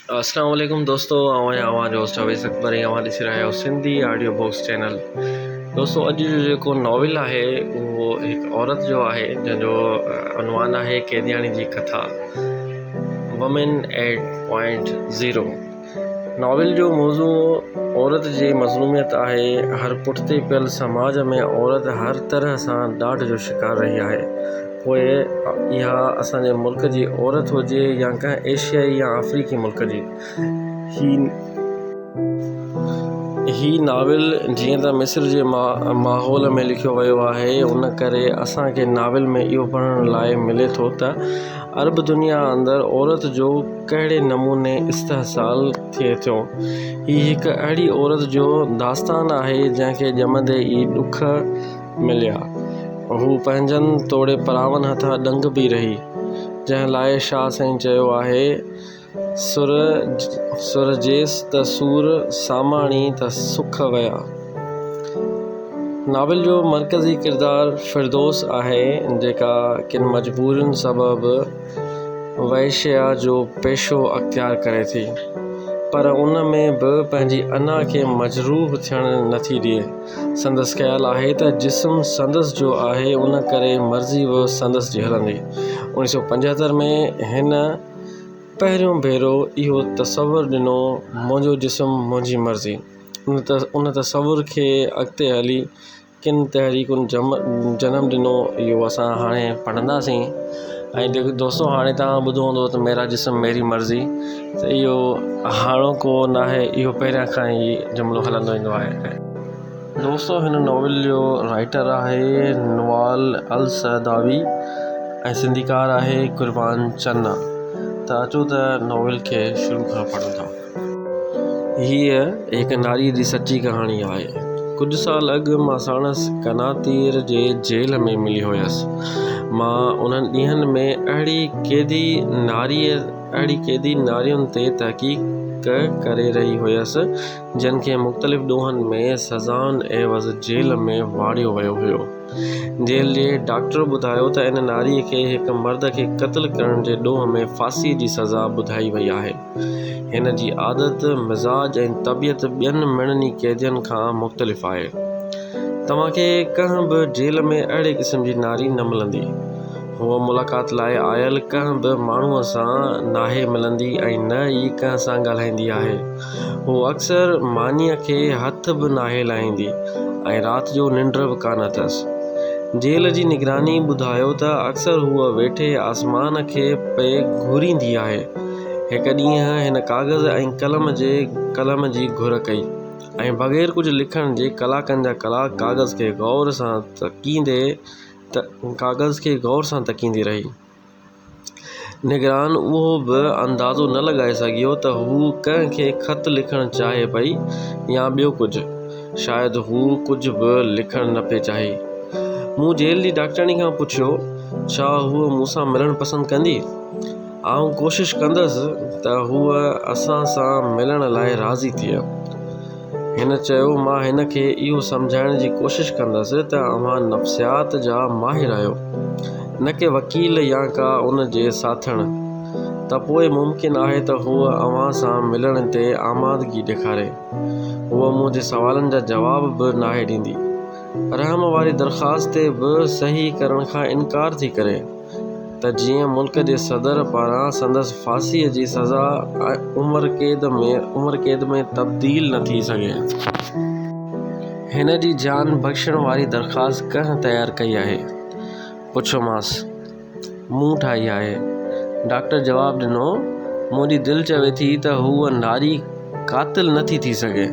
अस्सलाम वालेकुम दोस्तों, आवाज़ होस्ट अवेस अकबर ॾिसी रहिया आहियो सिंधी ऑडियो बुक्स चैनल। दोस्तों, अॼु जो जेको नॉविल आहे उहो हिकु औरत जो आहे जंहिंजो उनवान आहे क़ैदियानी जी कथा women at point zero. Novel जो मौज़ू औरत जी मज़लूमियत आहे। हर पुठिते पियल समाज में औरत हर तरह सां ॾाढ जो शिकार रही आहे। पोइ इहा असांजे मुल्क जी औरत हुजे या कंहिं एशियाई या अफ्रीकी मुल्क जी। ही नाविल जीअं त मिस्र जे माहौल में लिखियो वियो आहे, उन करे असांखे नाविल में इहो पढ़ण लाइ मिले थो त अरब दुनिया अंदरि औरत जो कहिड़े नमूने इस्तेहसाल थिए थो। ही हिकु अहिड़ी औरत जो दास्तान आहे जंहिंखे ॼमंदे ई ॾुख मिलिया। हू पंहिंजनि तोड़े परावनि हथां ॾंग बि रही, जंहिं लाइ शाह साईं चयो आहे, सुरजेस त सूर सामाणी त सुख वया। नाविल जो मरकज़ी किरदारु फिरदौस आहे, जेका किन मजबूरियुनि सबबि वैश्या जो पेशो अख़्तियार करे थी, पर उन में बि पंहिंजी अना खे मजरूह थियण नथी ॾिए। संदसि ख़्यालु आहे त जिस्म संदसि जो आहे, उन करे मर्ज़ी बि संदसि जी हलंदी। 1975 में हिन पहिरियों भेरो इहो तसवुरु ॾिनो, मुंहिंजो जिस्म मुंहिंजी मर्ज़ी। उन तसवुर खे अॻिते हली किन तहरीकुनि जनम ॾिनो, इहो असां हाणे पढ़ंदासीं। ऐं दोस्तों, हाणे तव्हां ॿुधो हूंदो त मेरा जिस्म मेरी मर्ज़ी, त इहो हाणोको न आहे, इहो पहिरियां खां ई जुमिलो हलंदो ईंदो आहे। दोस्तों, हिन नॉविल जो राइटर आहे नवाल अल सदावी ऐं सिंधीकार आहे कुर्बान चन्ना। त अचो त नॉविल खे शुरू खां पढ़ूं था। हीअ हिकु नारी जी सची कहाणी आहे। कुझु साल अॻु मां साणसि कनातीर जे जेल में मिली हुयसि। मां उन्हनि ॾींहंनि में अहिड़ी क़ैदी नारियुनि ते तहक़ीक़ करे रही हुयसि, जिन खे मुख़्तलिफ़ ॾोहनि में सज़ाउनि एवज़ जेल में वाड़ियो वियो हुयो। जेल जे डॉक्टर ॿुधायो त इन नारीअ खे हिकु मर्द खे क़त्ल करण जे ॾोह में फांसीअ जी सज़ा ॿुधाई वई आहे। हिन जी आदत, मिज़ाज ऐं तबियत ॿियनि मिणनी क़ैदियुनि खां मुख़्तलिफ़ आहे। तव्हांखे कंहिं बि जेल में अहिड़े क़िस्म जी नारी न मिलंदी। हूअ मुलाक़ात लाइ आयल कंहिं बि माण्हूअ सां नाहे मिलंदी ऐं न ई कंहिं सां ॻाल्हाईंदी आहे। हू अक्सर मानीअ खे हथ बि नाहे लाहींदी ऐं राति जो निंड बि कान अथसि। जेल जी निगरानी ॿुधायो त अक्सर हूअ वेठे आसमान खे पिए घूरींदी आहे। हिकु ॾींहुं हिन काग़ज़ ऐं कलम जी घुर कई ऐं बग़ैर कुझु लिखण जे कलाकनि जा कलाक काग़ज़ खे गौर सां तकींदी रही। निगरान उहो बि अंदाज़ो न लॻाए सघियो त हू कंहिंखे ख़त लिखणु चाहे पई या ॿियो कुझु। शायदि हू कुझु बि लिखणु न पिए चाहे। मूं जेल जी डॉक्टरनी खां पुछियो, छा हूअ मूंसां मिलणु पसंदि कंदी? आउं कोशिशि कंदसि त हूअ असां सां मिलण लाइ राज़ी थिए। हिन चयो, मां हिन खे इहो सम्झाइण जी कोशिशि कंदसि त अव्हां नफ़्सियात जा माहिर आहियो, न कि वकील या का उन जे साथण। त पोइ मुमकिन आहे त हूअ अव्हां सां मिलण ते आमादगी ॾेखारे। हूअ मुंहिंजे सवालनि जा जवाब बि नाहे ॾींदी। रहम वारी दरख़्वास्त ते बि सही करण खां इनकार थी करे, त जीअं मुल्क जे सदर पारां संदसि फांसीअ जी सज़ा उम्र क़ैद में तब्दील न थी सघे। हिन जी जान बख़्शण वारी दरख़्वास्त कंहिं तयारु कई आहे? पुछियोमांसि। मूं ठाही आहे, डॉक्टर जवाबु ॾिनो। मुंहिंजी दिलि चवे थी त हूअ नारी क़ातिल नथी थी सघे।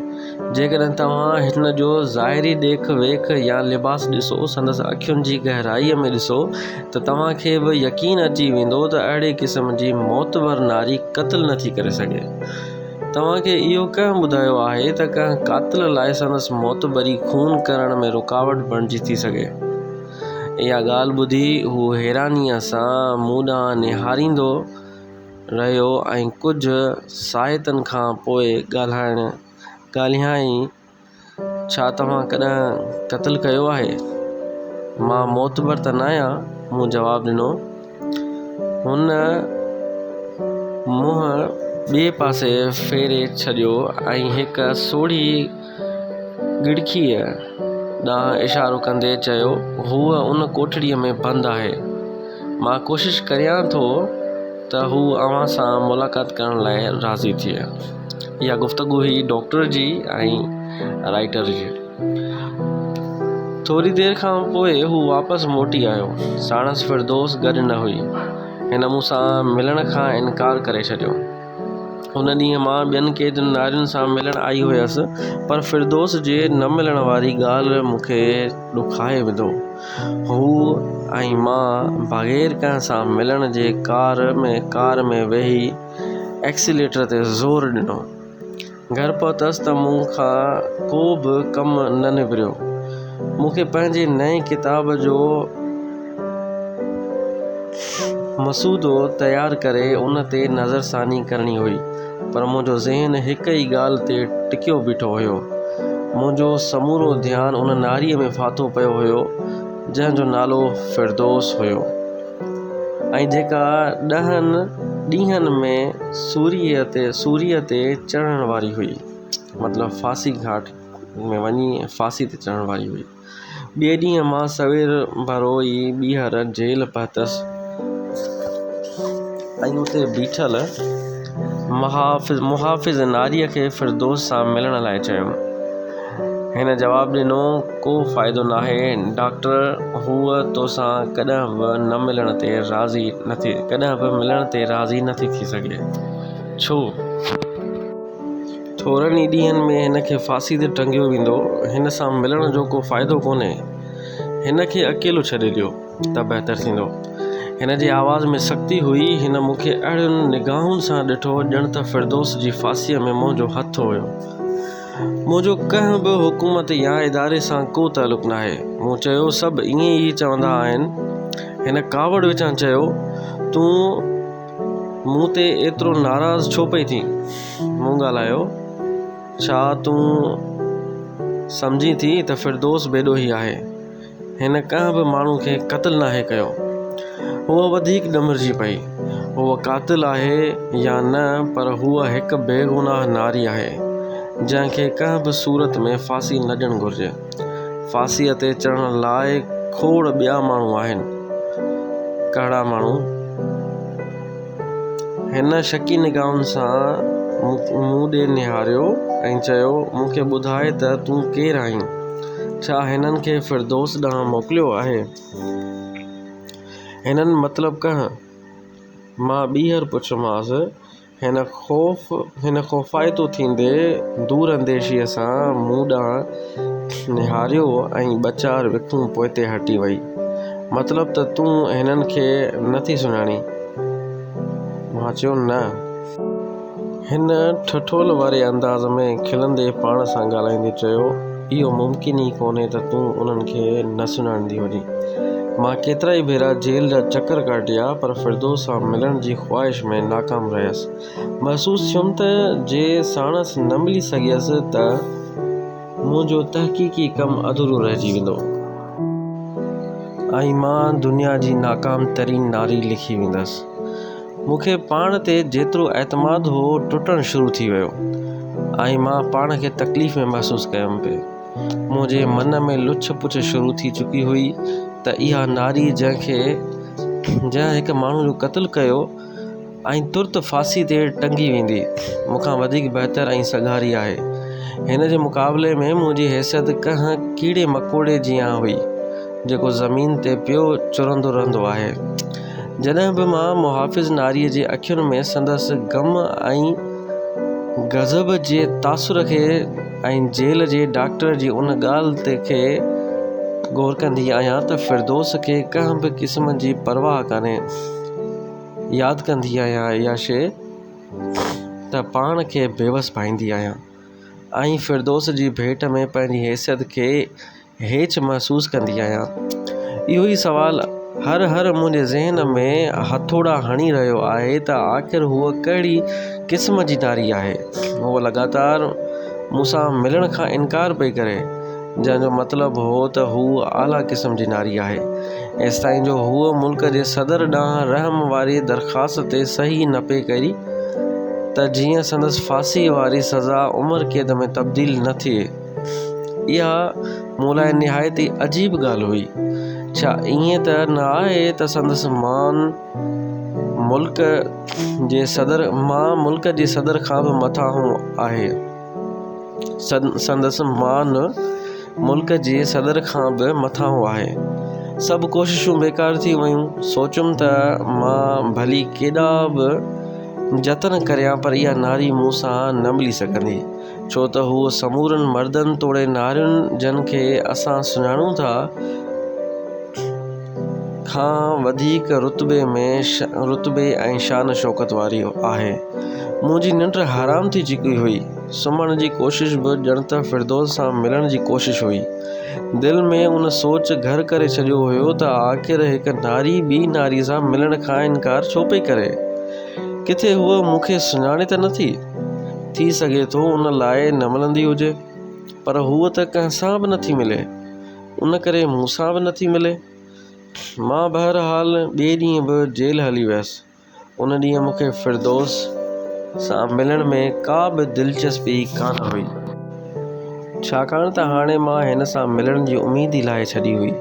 जेकॾहिं तव्हां हिन जो ज़ाहिरी ॾेख वेख या लिबास ॾिसो, संदसि अखियुनि जी गहराईअ में ॾिसो, त तव्हांखे बि यकीन अची वेंदो त अहिड़े क़िस्म जी मौतबर नारी क़त्ल नथी करे सघे। तव्हांखे इहो कंहिं ॿुधायो आहे त कंहिं क़ातिल लाइ संदसि मौतबरी खून करण में रुकावट बणिजी थी सघे? इहा ॻाल्हि ॿुधी हू हैरानीअ सां मूं ॾांहुं निहारींदो रहियो ऐं कुझु साइतनि खां पोइ ॻाल्हायईं, छा तव्हां कॾहिं क़त्ल कयो आहे? मां मोतबर त न आहियां, मूं जवाबु ॾिनो। हुन मुंहुं ॿिए पासे फेरे छॾियो ऐं हिक सोढ़ी गिड़कीअ ॾांहुं इशारो कंदे चयो, हूअ उन कोठड़ीअ में बंदि आहे। मां कोशिशि करियां थो त हू अव्हां सां मुलाक़ात करण लाइ राज़ी थिए। इहा गुफ़्तगू हुई डॉक्टर जी ऐं राइटर जी। थोरी देरि खां पोइ हू वापसि मोटी आयो। साणसि फिरदौस गॾु न हुई। हिन मूंसां मिलण खां इनकार करे छॾियो। हुन ॾींहुं मां ॿियनि केतिरनि नारियुनि सां मिलण आई हुयसि, पर फिरदौस जे न मिलण वारी ॻाल्हि मूंखे ॾुखाए विधो। हू ऐं मां बग़ैर कंहिं सां मिलण जे कार में वेही एक्सीलेटर ते ज़ोर ॾिनो। घर पहुतसि त मूं खां को बि कमु न निबिरियो। मूंखे पंहिंजे नएं किताब जो मसूदो तयारु करे उन ते नज़रसानी करणी हुई, पर मुंहिंजो ज़हन हिक ई ॻाल्हि ते टिकियो बीठो हुयो। मुंहिंजो समूरो ध्यानु उन नारीअ में फाथो पियो हुयो जंहिंजो नालो फिरदौस हुयो ऐं जेका 10 ॾींहंनि में सूरीअ ते चढ़ण वारी हुई, मतिलबु फांसी घाट में वञी फांसी ते चढ़ण वारी हुई। ॿिए ॾींहुं मां सवेर भरो ई ॿीहर जेल पहुतसि ऐं उते बीठल मुहाफ़िज़ नारीअ खे फिरदौस सां मिलण लाइ चयुमि। हिन जवाबु ॾिनो, को फ़ाइदो नाहे डॉक्टर, हूअ तोसां कॾहिं बि मिलण ते राज़ी नथी थी सघे। छो? थोरनि ई ॾींहंनि में हिन खे फांसी ते टंगियो वेंदो। हिन सां मिलण जो को फ़ाइदो कोन्हे। हिन खे अकेलो छॾे ॾियो त बहितर थींदो। हिन जी आवाज़ में सख़्ती हुई। हिन मूंखे अहिड़ियुनि निगाहुनि सां ॾिठो ॼण त फिरदौस जी फांसीअ में मुंहिंजो हथु हुयो। मुंहिंजो कंहिं बि हुकूमत या इदारे सां को तालुक़ु नाहे। मूं चयो, सभु ईअं ई चवंदा आहिनि। हिन कावड़ विचां चयो, तूं मूं ते एतिरो नाराज़ छो पई थी? मूं ॻाल्हायो, छा तूं सम्झी थी त फिरदौस बेॾोही आहे? हिन कंहिं बि माण्हू खे क़त्ल नाहे कयो। हूअ वधीक ॾमरजी पई। हूअ क़ातिल आहे या न, पर हूअ हिकु बेगुनाह नारी आहे जंहिंखे कंहिं बि सूरत में फांसी न ॾियणु घुरिजे। फांसीअ ते चढ़ण लाइ खोड़ ॿिया माण्हू आहिनि। कहिड़ा माण्हू? हिन शकी निगाहुनि सां मूं ॾे निहारियो ऐं चयो, मूंखे ॿुधाए त तूं केरु आहीं? छा हिननि खे फिरदौस ॾांहुं मोकिलियो आहे? हिननि मतिलबु कंहिं? मां ॿीहर पुछियोमांसि। हिन ख़ौफ़ाइतो थींदे दूर अंदेशीअ सां मूं ॾांहुं निहारियो ऐं ॿ चारि विखूं पोइते हटी वई। मतिलबु त तूं हिननि खे नथी सुञाणी? मां चयो, न। हिन ठठोल वारे अंदाज़ में खिलंदे पाण सां ॻाल्हाईंदे चयो, इहो मुमकिन ई कोन्हे त तूं उन्हनि खे न सुञाणंदी हुजे। मां केतिरा ई भेरा जेल जा चकर काटिया, पर फिरदौस सां मिलण जी ख़्वाहिश में नाकाम रहियसि। महसूसु थियुमि त जे साणसि न मिली सघियसि त मुंहिंजो तहक़ीक़ी कमु अधूरो रहिजी वेंदो ऐं मां दुनिया जी नाकाम तरीन नारी लिखी वेंदसि। मूंखे पाण ते जेतिरो एतमाद हो टुटणु शुरू थी वियो ऐं मां पाण खे तकलीफ़ में महसूसु कयुमि पियो। मुंहिंजे मन में लुछ पुछ शुरू थी चुकी हुई त इहा नारी जंहिं हिकु माण्हू जो क़त्ल कयो ऐं तुर्त फांसी ते टंगी वेंदी, मूंखां वधीक बहितर ऐं सघारी आहे। हिन जे मुक़ाबले में मुंहिंजी हैसियत कंहिं कीड़े मकोड़े जीअं हुई जेको ज़मीन ते पियो चुरंदो रहंदो आहे। जॾहिं बि मां मुहाफ़िज़ नारीअ जे अखियुनि में संदसि ग़म ऐं गज़ब जे तासुर खे ऐं जेल जे डॉक्टर जी उन ॻाल्हि ते खे गौर कंदी आहियां त फिरदौस खे कंहिं बि क़िस्म जी परवाह कान्हे। यादि कंदी आहियां इहा शइ त पाण खे बेवस पाईंदी आहियां ऐं फिरदौस जी भेट में पंहिंजी हैसियत खे हेच महसूसु कंदी आहियां। इहो ई सुवाल हर मुंहिंजे ज़हन में हथोड़ा हणी रहियो आहे त आख़िर हूअ कहिड़ी क़िस्म जी नारी आहे। हूअ लगातार मूंसां मिलण खां इनकार पई करे, जंहिंजो मतिलबु हो त हू आला क़िस्म जी नारी आहे। एसिताईं जो हूअ मुल्क जे सदर ॾांहुं रहम वारी दरख़्वास्त ते सही न पई करी त जीअं संदसि फांसी वारी सज़ा उमिरि क़ैद में तब्दील न थिए। इहा मूं लाइ निहायती अजीब ॻाल्हि हुई। छा ईअं त न आहे त संदसि मुल्क जे सदर खां बि मथां आहे। संदसि मान मुल्क जे सदर खां बि मथां आहे। सभु कोशिशूं बेकार थी वियूं। सोचियुमि त मां भली केॾा बि जतन करियां पर इहा नारी मूं सां न मिली सघंदी, छो त हूअ समूरनि मर्दनि तोड़े नारियुनि जिन खे असां सुञाणूं था खां वधीक रुतबे ऐं शान शौकत वारी आहे। मुंहिंजी निंड हराम थी चुकी हुई। सुम्हण जी कोशिश बि ॼण त फिरदौस सां मिलण जी कोशिश हुई। दिलि में उन सोच घर करे छॾियो हुयो त आख़िर हिकु नारी ॿी नारी सां मिलण खां इनकार छो पई करे। किथे हूअ मूंखे सुञाणे त नथी? थी सघे थो उन लाइ न मिलंदी हुजे, पर हूअ त कंहिं सां बि नथी मिले, उन करे मूं सां बि नथी मिले। मां बहरहाल ॿिए ॾींहं बि जेल हली वियसि। उन ॾींहुं मूंखे फिरदौस सां मिलण में का बि दिलचस्पी कान हुई, छाकाणि त हाणे मां हिन सां मिलण जी उमेद ई लाहे छॾी हुई।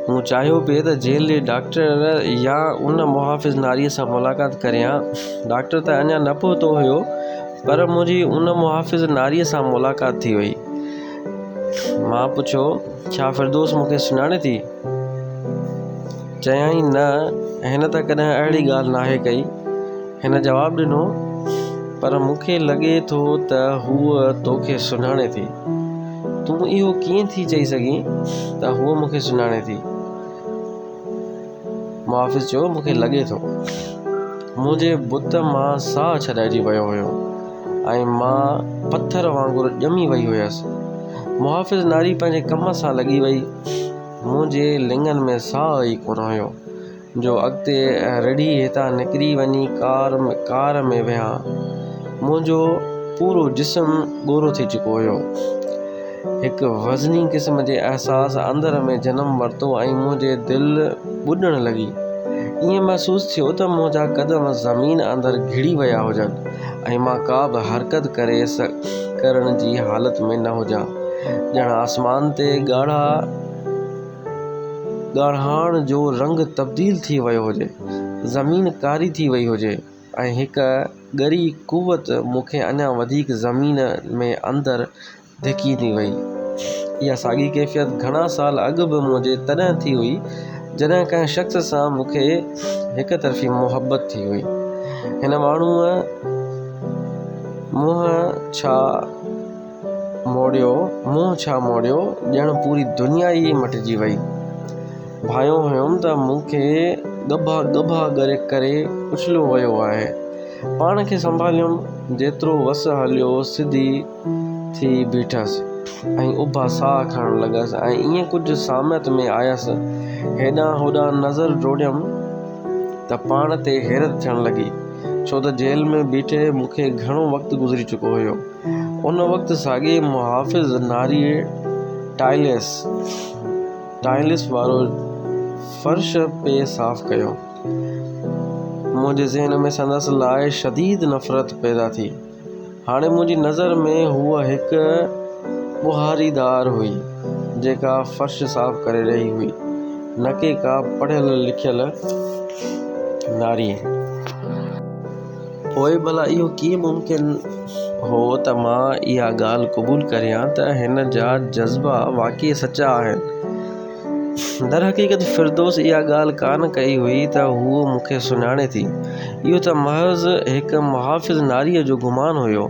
मूं चाहियो पिए त जेल जे डॉक्टर या उन मुहाफ़िज़ नारीअ सां मुलाक़ात करियां। डॉक्टर त अञा न पहुतो हुयो, पर मुंहिंजी उन मुहाफ़िज़ नारीअ सां मुलाक़ात थी वई। मां पुछियो, छा फिरदौस मूंखे सुञाणे थी? चयाईं, न, हिन त कॾहिं अहिड़ी ॻाल्हि नाहे कई। हिन जवाबु ॾिनो, पर मूंखे लॻे थो त हूअ तोखे सुञाणे थी। तूं इहो कीअं थी चई सघीं त हूअ मूंखे सुञाणे थी? मुहाफ़िज़ चयो, मूंखे लॻे थो। मुंहिंजे बुत मां साहु छॾाइजी वियो हुयो ऐं मां पथर वांगुरु ॼमी वई हुयसि। मुहाफ़िज़ नारी पंहिंजे कम सां लॻी वई। मुंहिंजे लिङनि में साहु ई कोन हुयो जो अॻिते रिढ़ी हितां निकिरी वञी कार में वियां। मुंहिंजो पूरो जिस्म ॻोरो थी चुको हुयो। हिकु वज़नी क़िस्म जे अहसास अंदर में जनम वरितो ऐं मुंहिंजे दिलि ॿुॾण लॻी। ईअं महसूस थियो त मुंहिंजा क़दम ज़मीन अंदरि घिड़ी विया हुजनि ऐं मां का बि हरकत करण जी हालत में न हुजां। ॼण आसमान ते ॻाढ़ाण जो रंग तब्दील थी वियो हुजे, ज़मीन कारी थी वई हुजे ऐं हिकु ॻरी कुवत मूंखे अञा वधीक ज़मीन में अंदरि धिकींदी वई। इहा साॻी कैफ़ियत घणा साल अॻु बि मुंहिंजे तॾहिं थी हुई जॾहिं कंहिं शख़्स सां मूंखे हिक तरफ़ी मुहबत थी हुई। हिन माण्हूअ मुंहुं छा मोड़ियो, ॼण पूरी दुनिया ई मटिजी वई। भायो हुयुमि त मूंखे ॻभा करे उछलियो वियो आहे। पाण खे संभालियुमि, जेतिरो वस हलियो सिधी थी बीठसि ऐं उभा साह खणण लॻसि ऐं ईअं कुझु सामत में आयसि। हेॾां होॾां नज़र डोड़ियमि त पाण ते हैरत थियण लॻी, छो त जेल में बीठे मूंखे घणो वक़्तु गुज़री चुको हुयो। उन वक़्तु साॻे मुहाफ़िज़ नारीअ टाइलिस वारो फर्श पिए साफ़ कयो। मुंहिंजे ज़हन में संदसि लाइ शदीद नफ़रत पैदा थी। हाणे मुंहिंजी नज़र में हूअ हिकु ॿुहारीदार हुई जेका फर्श साफ़ करे रही हुई, न के का पढ़ियल लिखियल नारी। पोइ भला इहो कीअं मुमकिन हो त मां इहा ॻाल्हि क़बूल करियां त हिन जा जज़्बा वाक़ई सचा आहिनि। दर हक़ीक़त फिरदौस इहा ॻाल्हि कान कई हुई त हूअ मूंखे सुञाणे थी। इहो त महज़ हिकु मुहाफ़िज़ नारीअ जो गुमान हुयो।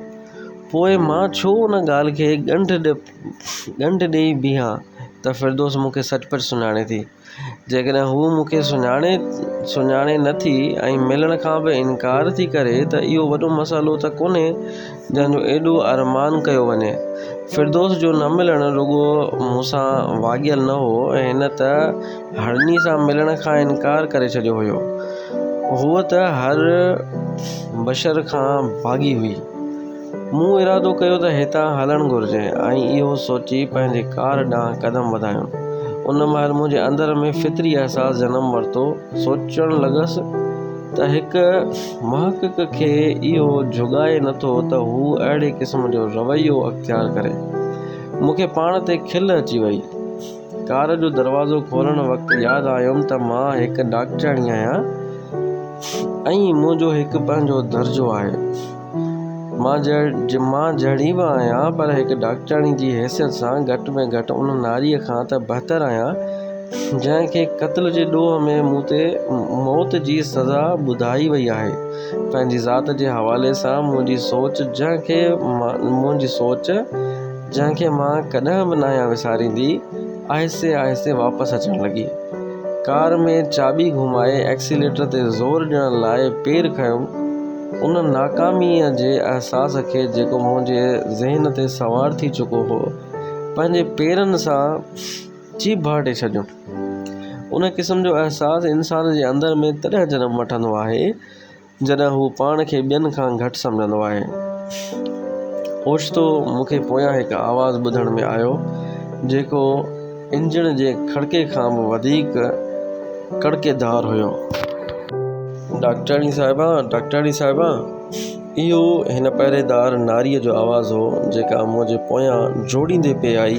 पोइ मां छो उन ॻाल्हि खे ॻंढ ॾेई बीहां त फिरदौस मूंखे सचुपचु सुञाणे थी। जेकॾहिं हू मूंखे सुञाणे नथी ऐं मिलण खां बि इनकार थी करे त इहो वॾो मसइलो त कोन्हे जंहिंजो एॾो अरमान कयो वञे। फिरदौस जो न मिलणु रुॻो मूंसां वाॻियल न हो, हिन त हरनी सां मिलण खां इनकार करे छॾियो हुयो। हूअ त हर बशर खां भाॻी हुई। मूं इरादो कयो त हितां हलणु घुरिजे ऐं इहो सोची पंहिंजे कार ॾांहुं क़दम वधायुमि। उन महिल मुंहिंजे अंदर में फितरी अहसास जनम वरितो। सोचणु लॻसि त हिक महक़क़ खे इहो जुगाए नथो त हू अहिड़े क़िस्म जो रवैयो अख़्तियार करे। मूंखे पाण ते खिल अची वई। कार जो दरवाज़ो खोलण वक़्तु यादि आयुमि त मां हिकु डॉक्टराणी आहियां ऐं मुंहिंजो हिकु पंहिंजो दर्जो आहे। मां जहिड़ी बि आहियां, पर हिकु डॉक्टराणी जी हैसियत सां घटि में घटि उन नारीअ खां त बहितर आहियां जंहिंखे क़त्ल जे ॾोह में मूं ते मौत जी सज़ा ॿुधाई वई आहे। पंहिंजी ज़ात जे हवाले सां मुंहिंजी सोच जंहिंखे मां कॾहिं बि न आहियां विसारींदी, आहिस्ते आहिस्ते वापसि अचणु लॻी। कार में चाबी घुमाए एक्सीलेटर ते ज़ोर ॾियण लाइ पेर खयुमि। उन नाकामीअ जे अहसास खे जेको मुंहिंजे ज़हन ते सवार थी चुको हो, पंहिंजे पेरनि सां चीप भाटे छॾियो। उन क़िस्म जो अहसास इंसान जे अंदर में तॾहिं जनम वठंदो आहे जॾहिं हू पाण खे ॿियनि खां घटि सम्झंदो आहे। ओचितो मूंखे पोयां हिकु आवाज़ु ॿुधण में आयो जेको इंजण जे खड़के खां बि वधीक कड़केदार हुयो। डॉक्टराणी साहिबा, इहो हिन पहरेदार नारीअ जो आवाज़ु हो जेका मुंहिंजे पोयां जोड़ींदे पे आई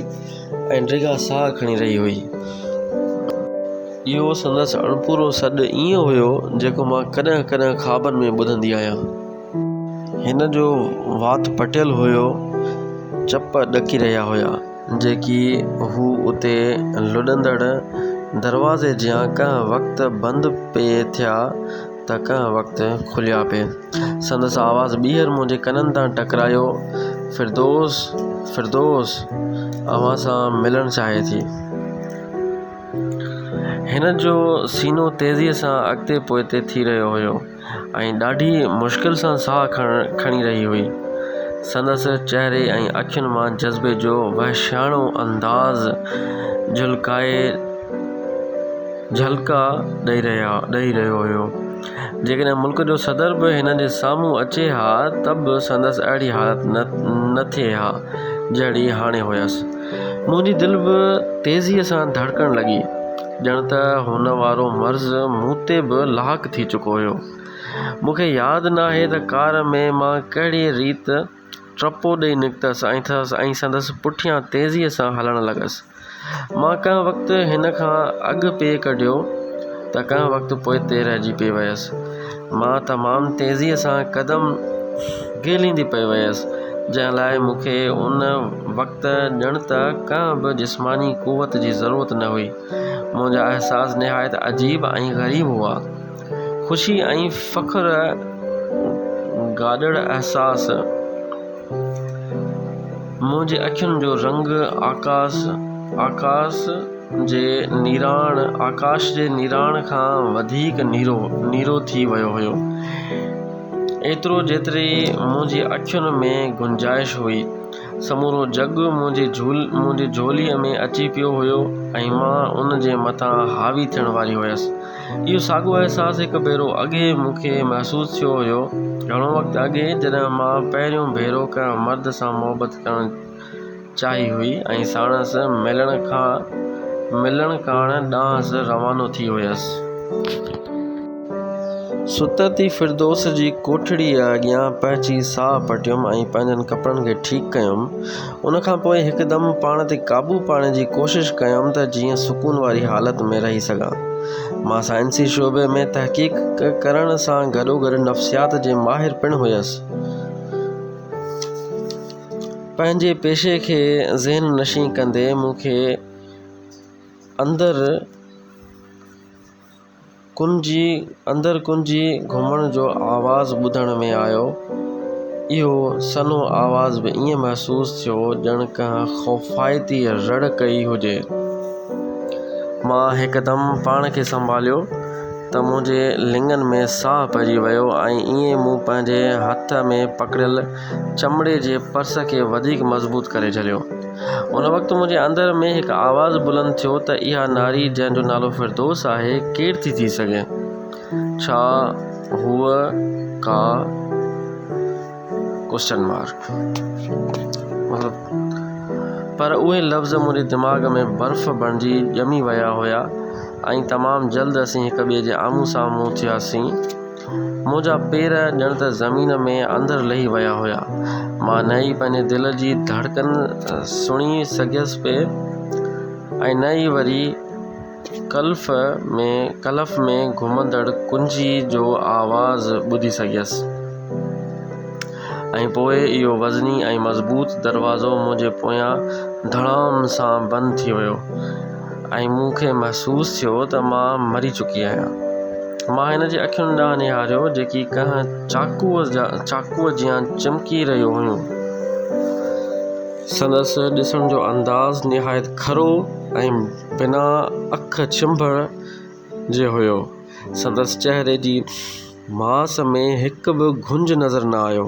ऐं ड्रिघा साह खणी रही हुई। इहो संदसि अणपूरो सॾु ईअं हुयो जेको मां कॾहिं कॾहिं ख़्वाबनि में ॿुधंदी आहियां। हिन जो वात पटियल हुयो, चप ॾकी रहिया हुया जेकी हू उते लुॾंदड़ दरवाज़े जियां कंहिं वक़्तु बंदि पे थिया त कंहिं वक़्तु खुलिया पे। संदसि आवाज़ ॿीहर मुंहिंजे कननि तां टकरायो, फिरदौस अव्हां सां मिलणु चाहे थी। हिन जो सीनो तेज़ीअ सां अॻिते पोइते थी रहियो हुयो ऐं ॾाढी मुश्किल सां साह खणी रही हुई। संदसि चहिरे ऐं अखियुनि मां जज़्बे जो वहशियाणो अंदाज़ झलका ॾेई रहियो हुयो। जेकॾहिं मुल्क जो सदर बि हिन जे साम्हूं अचे हा त बि संदसि अहिड़ी हालत न थिए हा जहिड़ी हाणे हुयसि। मुंहिंजी दिलि बि तेज़ीअ सां धड़कण लॻी, ॼण त हुन वारो मर्ज़ मूं ते बि लाहक थी चुको हुयो। मूंखे यादि नाहे त कार में मां कहिड़ी रीति ट्रपो ॾेई निकितसि ऐं संदसि पुठियां तेज़ीअ सां हलणु लॻसि। मां कंहिं वक़्तु हिन खां अॻु पे कढियो त कंहिं वक़्तु पोइते रहिजी पे वियसि। मां तमामु तेज़ीअ सां क़दम गेलींदी पई वियसि, जंहिं लाइ मूंखे उन वक़्तु ॼण त कंहिं बि जिस्मानी क़ुवत जी ज़रूरत न हुई। मुंहिंजा अहसास निहायत अजीब ऐं ग़रीब हुआ। ख़ुशी ऐं फ़ख्र गाॾड़ अहसास। मुंहिंजी अखियुनि जो रंग आकाश जे नीराण खां वधीक नीरो थी वियो हुयो। एतिरो जेतिरी मुंहिंजी अखियुनि में गुंजाइश हुई। समूरो जग मुंहिंजी झोलीअ में अची पियो हुयो ऐं मां उन जे मथां हावी थियण वारी हुयसि। इहो साॻियो अहसास हिकु भेरो अॻे मूंखे महसूसु थियो हुयो, घणो वक़्तु अॻे जॾहिं मां पहिरियों भेरो कंहिं मर्द सां मुहबत करणु चाही हुई ऐं साणसि मिलण काण ॾांहुं रवानो थी हुयसि। सुतती फिरदौस जी कोठड़ीअ अॻियां पहुची साह पटियुमि ऐं पंहिंजनि कपिड़नि खे ठीकु कयुमि। उन खां पोइ हिकदमि पाण ते काबू पाइण जी कोशिशि कयुमि त जीअं सुकून वारी हालत में रही सघां। मां साइंसी शोबे में तहक़ीक़ करण सां गॾोगॾु नफ़्सियात जे माहिर पिणु हुयसि। पंहिंजे पेशे खे ज़हन नशीं कंदे मूंखे अंदरि कुंजी घुमण जो आवाज़ु ॿुधण में आयो। इहो सनो आवाज़ बि ईअं महसूसु थियो ॼण कंहिं ख़ौफ़ाइती रड़ कई हुजे। मां हिकदमि पाण खे संभालियो त मुंहिंजे लिङनि में साहु पइजी वियो ऐं ईअं मूं पंहिंजे हथ में पकड़ियल चमड़े जे पर्स खे वधीक मज़बूत करे झलियो। उन वक़्तु मुंहिंजे अंदर में हिकु आवाज़ु बुलंद थियो त इहा नारी जंहिंजो नालो फिरदौस आहे केरु थी सघे? छा हूअ का पर उहे लफ़्ज़ मुंहिंजे दिमाग़ में बर्फ़ बणिजी ॼमी विया हुया ऐं तमामु जल्द असीं हिक ॿिए जे आम्हूं साम्हूं थियासीं। मुंहिंजा पेर ॼण त ज़मीन में अंदरि लही विया हुआ। मां न ई पंहिंजे दिल जी धड़कन सुणी सघियसि पिए ऐं न ई वरी कलफ में घुमंदड़ कुंजी जो आवाज़ ॿुधी सघियसि। ऐं पोइ इहो वज़नी ऐं मज़बूत दरवाज़ो मुंहिंजे पोयां धड़ाम सां बंदि थी वियो ऐं मूंखे महसूसु थियो त मां मरी चुकी आहियां। मां हिन जे अखियुनि ॾांहुं निहारियो जेकी कंहिं चाकूअ जियां चिमकी रहियो हुयूं। संदसि ॾिसण जो अंदाज़ निहायत खरो ऐं बिना अख छिंभण जे हुयो। संदसि चहिरे जी मास में हिकु बि घुंज नज़र न आयो।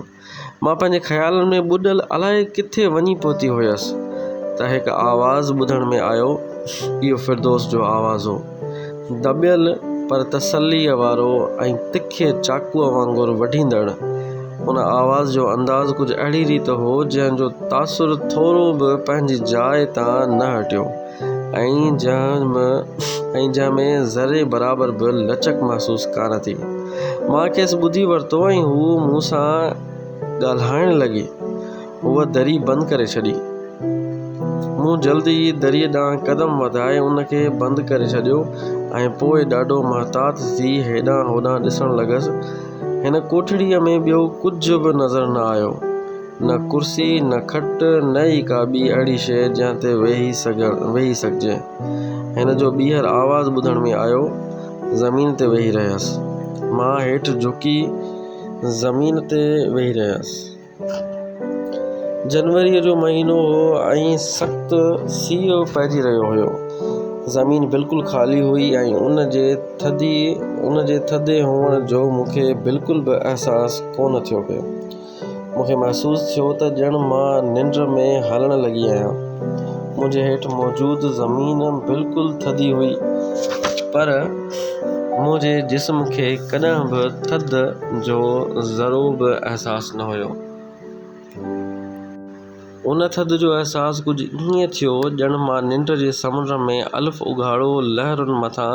मां पंहिंजे ख़्यालनि में ॿुॾल अलाए किथे वञी पहुती हुयसि त हिकु आवाज़ु ॿुधण में आयो। इहो फिरदौस जो आवाज़ हो, दॿियल पर तसल्लीअ वारो ऐं तिखे चाकूअ वांगुरु वढींदड़। उन आवाज़ जो अंदाज़ कुझु अहिड़ी रीति हो जंहिंजो तासुर थोरो बि पंहिंजी जाइ तां न हटियो ऐं जंहिंमें ज़रे बराबरि बि लचक महसूसु कान थी। मां खेसि ॿुधी वरितो ऐं हू मूं सां ॻाल्हाइण लॻी। हूअ दरी बंदि करे छॾी। मूं जल्दी दरीअ ॾांहुं कदम वधाए उनखे बंदि करे छॾियो ऐं पोइ ॾाढो महतात थी हेॾां होॾां ॾिसण लॻसि। हिन कोठड़ीअ में ॿियो कुझु बि नज़र न आयो, न कुर्सी, न खट, न ई का ॿी अहिड़ी शइ जंहिं ते वेही सघिजे। हिन जो ॿीहर आवाज़ु ॿुधण में आयो। ज़मीन ते वेही रहियसि। मां हेठि झुकी ज़मीन ते वेही रहियसि। जनवरीअ जो महीनो हो ऐं सख़्तु सीउ पइजी रहियो हुयो। ज़मीन बिल्कुलु ख़ाली हुई ऐं उन जे थधे हुअण जो मूंखे बिल्कुलु बि अहसासु कोन थियो पियो। मूंखे महसूसु थियो त ॼण मां निंड में हलण लॻी आहियां। मुंहिंजे हेठि मौजूदु ज़मीन बिल्कुलु थधी हुई, पर मुंहिंजे जिस्म खे कॾहिं बि थधि जो ज़रो बि अहसासु न हुयो। उन थधि जो अहसासु कुझु ईअं थियो ॼण मां निंड जे समुंड में अल्फ़ उघाड़ो लहरुनि मथां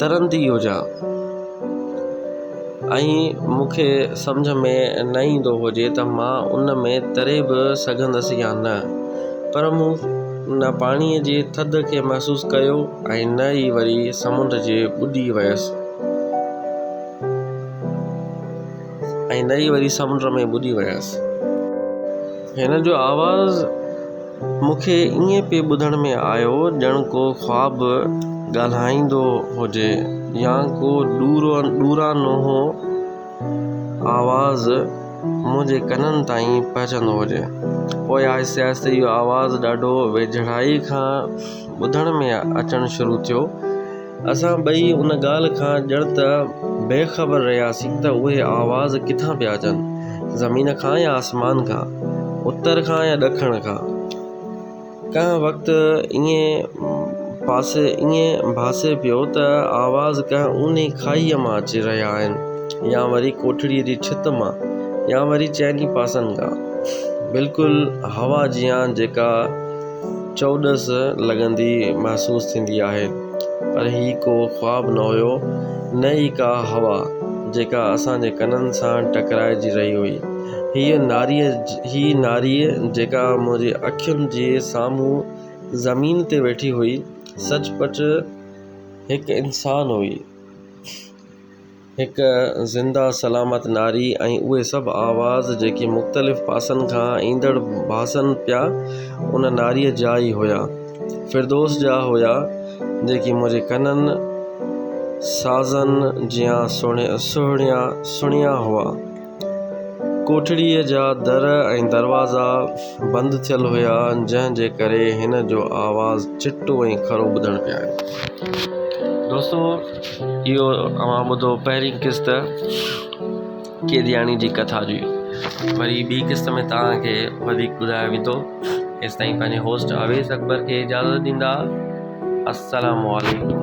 तरंदी हुजां ऐं मूंखे सम्झ में न ईंदो हुजे त मां उन में तरे बि सघंदसि या न। पर मूं न पाणीअ जे थधि खे महसूसु कयो ऐं न ई वरी समुंड जे ॿुॾी वियसि। हिन जो आवाज़ु मूंखे ईअं पिए ॿुधण में आयो ॼण को ख़्वाब ॻाल्हाईंदो हुजे या को ॾूरानो आवाज़ु मुंहिंजे कननि ताईं पहुचंदो हुजे। पोइ आहिस्ते आहिस्ते इहो आवाज़ु ॾाढो वेझड़ाई खां ॿुधण में अचणु शुरू थियो। असां ॿई उन ॻाल्हि खां ॼण त बेख़बर रहियासीं त उहे आवाज़ किथां पिया अचनि, ज़मीन खां या आसमान खां, उत्तर खां या ॾखण खां। कंहिं वक़्तु ईअं भासे पियो त आवाज़ कंहिं ऊन्ही खाईअ मां अची रहिया आहिनि या वरी कोठड़ीअ जी छित मां या वरी चइनी पासनि खां। बिल्कुलु हवा जियां जेका चौॾस लॻंदी महसूसु थींदी आहे। पर ही को ख़्वाब न हुयो, न ई का हवा जेका असांजे कननि सां टकराइजी रही हुई। ही नारीअ जेका मुंहिंजे अखियुनि जे साम्हूं ज़मीन ते वेठी हुई, सचपचु हिकु इंसान हुई, हिकु ज़िंदा सलामत नारी। ऐं उहे सभु आवाज़ जेके मुख़्तलिफ़ पासनि खां ईंदड़ भासनि पिया, उन नारीअ जा ई हुया, फिरदौस जा हुया, जेकी मुंहिंजे कननि साज़नि जियां सुहिणिया हुआ। कोठड़ीअ जा दर ऐं दरवाज़ा बंदि थियल हुया, जंहिंजे करे हिन जो आवाज़ु चिटो ऐं खरो ॿुधण पिया आहियो। दोस्तो, इहो अवां ॿुधो पहिरीं क़िस्त केदियानी जी कथा जी। वरी ॿी क़िस्त में तव्हांखे वधीक ॿुधायो वेंदो। तेसिताईं पंहिंजे होस्ट अवेस अकबर खे इजाज़त ॾींदा। अस्सलामु अलैकुम।